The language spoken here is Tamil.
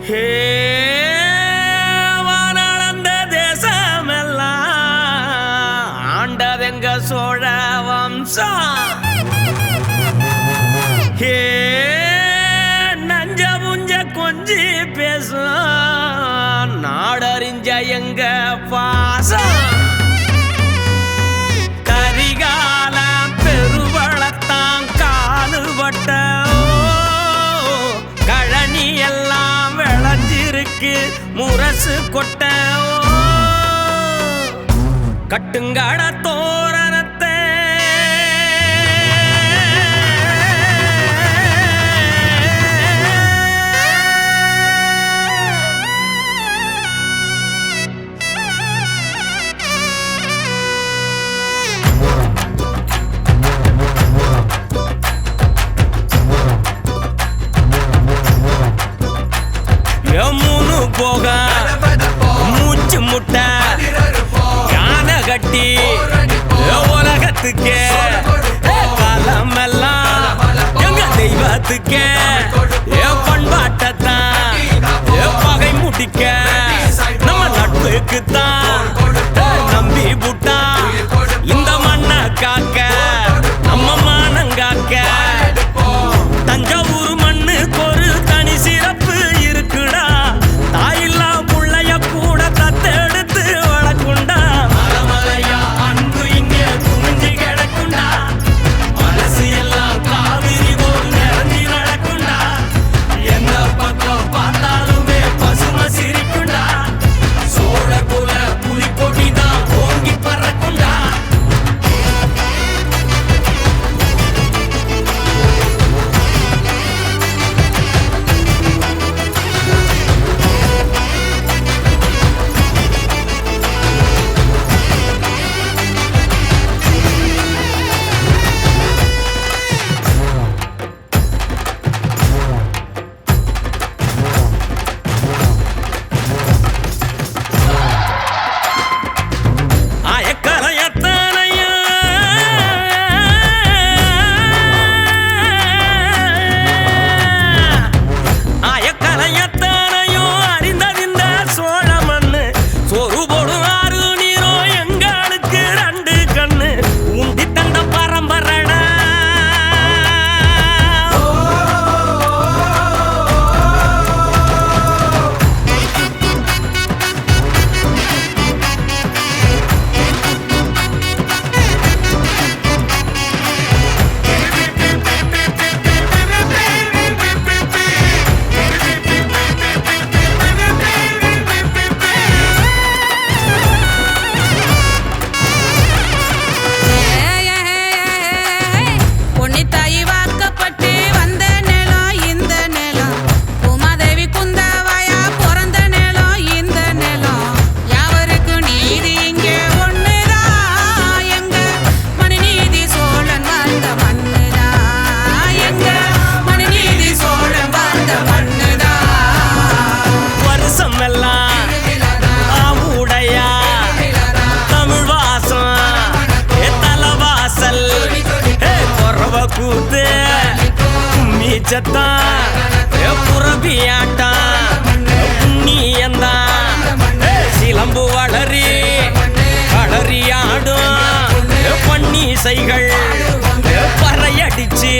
ஹே வானளந்த தேசமெல்லாம் ஆண்டதெங்க சோழ வம்சம். ஹே நஞ்ச புஞ்ச கொஞ்சி பேசும் நாடறிஞ்ச எங்க பாசம். கரிகால பெருவளத்தான் காலுபட்ட கழனி எல்லாம் விளைஞ்சிருக்கு முரசு கொட்ட. கட்டுங்கட தோரணத்தை மூணு போக மூச்சு முட்டை யானை கட்டி உலகத்துக்கே காலமெல்லாம் எங்க தெய்வத்துக்கே பண்பாட்டத்தான் பகை முடிக்க நம்ம நட்புக்குத்தான் நம்பி புட்டா இந்த மண்ணை காக்க நம்ம மானம் காக்க. தஞ்சாவூர் மண்ணுக்கு ஒரு தனி சிறப்பு இருக்குடா. தாயில்லா புள்ளைய கூட தத்தெடுத்து வளர்க்குண்டா. மலைமலையா அன்பு இங்கே துணிஞ்சு கிடக்குண்டா. மனசு எல்லாம் காவிரி போல் நிறைஞ்சி நடக்குண்டா. எந்த பக்கம் பார்த்தாலுமே பசுமை சிரிக்குண்டா. சோழ குல புலிக்கொடி தான் ஓங்கி பறக்குண்டா. சிலம்பு வளரி களறியாடும் பன்னி சைகள் பறையடிச்சு